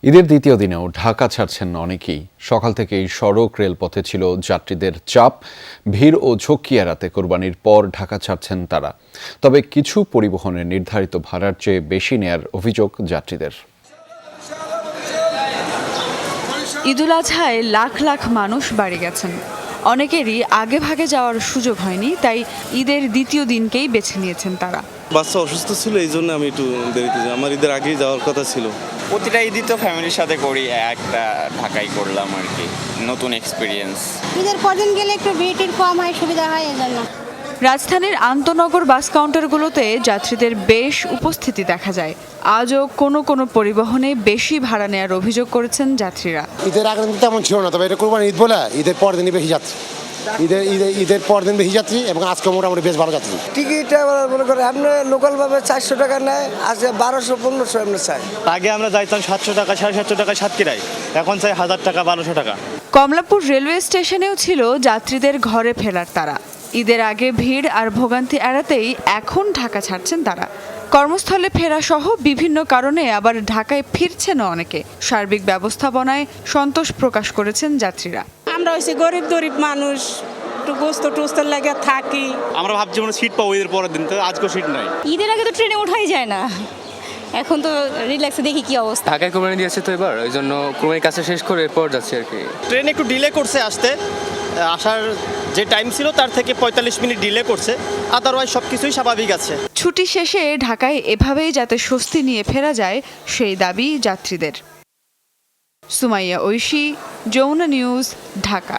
ঈদের দ্বিতীয় দিনেও ঢাকা ছাড়ছেন অনেকেই। সকাল থেকেই সড়ক রেলপথে ছিল যাত্রীদের চাপ, ভিড় ও ঝক্কি এড়াতে কোরবানির পর ঢাকা ছাড়ছেন তারা। তবে কিছু পরিবহনের নির্ধারিত ভাড়ার চেয়ে বেশি নেয়ার অভিযোগ যাত্রীদের। ঈদুল আজহায় লাখ লাখ মানুষ বাড়ি গেছেন। অনেকেরই আগে ভাগে যাওয়ার সুযোগ হয়নি, তাই ঈদের দ্বিতীয় দিনকেই বেছে নিয়েছেন তারা। বাচ্চা অসুস্থ ছিল, এই জন্য আমি একটু দেরিতে যাই। আমার ঈদের আগেই যাওয়ার কথা ছিল। প্রতিটা ঈদই তো ফ্যামিলির সাথে করি, একটা ঢাকায় করলাম আর কি, নতুন এক্সপিরিয়েন্স। ঈদের পর দিন গেলে একটু ভিড় কম হয়, সুবিধা হয় এজন্য। রাজধানীর আন্তনগর বাস কাউন্টারগুলোতে যাত্রীদের বেশ উপস্থিতি দেখা যায়। আজও কোনো কোনো পরিবহনে বেশি ভাড়া নেওয়ার অভিযোগ করেছেন যাত্রীরা। ঈদের আগের দিন তেমন ছিল না, তবে এটা কোরবানি ঈদ বলে ঈদের পর দিনই বেশি যাত্রী। ঈদের পর দিন বেশি যাত্রী এবং আজকে মোটামুটি বেশ ভালো যাত্রী। টিকিট মনে করে আপনি লোকালভাবে 400 টাকা নেয়, আজকে 1200-1500 এমনি চাই। আগে আমরা যাইতাম 700 টাকা 750 টাকা সাতক্ষীরায়, এখন চাই 1000 টাকা 1200 টাকা। কমলাপুর রেলওয়ে স্টেশনেও ছিল যাত্রীদের ঘরে ফেরার তাড়া। ঈদের আগে ভিড় আর ভোগান্তি এড়াতেই এখন ঢাকা ছাড়ছেন তারা। কর্মস্থলে ফেরা সহ বিভিন্ন কারণে আবার ঢাকায় ফিরছেনও অনেকে। সার্বিক ব্যবস্থাপনায় সন্তোষ প্রকাশ করেছেন যাত্রীরা। আমরা হচ্ছে গরিব মানুষ, একটু গোস্ত টোস্তের লাগে থাকি। আমরা ভাবছি মানে সিট পাবো ঈদের পরের দিন, তো আজকেও সিট নাই। ঈদের আগে তো ট্রেনে ওঠাই যায় না, এখন তো রিল্যাক্সে দেখি কি অবস্থা। ঢাকায় কোরবানি দিয়েছে তো এবার, ওই জন্য কোরবানির কাছে শেষ করে এরপর যাচ্ছি আর কি। ট্রেন একটু ডিলে করছে আসতে, আসার যে টাইম ছিল তার থেকে 45 মিনিট ডিলে করছে, আদারওয়াইজ সব কিছুই স্বাভাবিক আছে। ছুটি শেষে ঢাকায় এভাবেই যাতে স্বস্তি নিয়ে ফেরা যায়, সেই দাবি যাত্রীদের। সুমাইয়া ঐশী, যমুনা নিউজ, ঢাকা।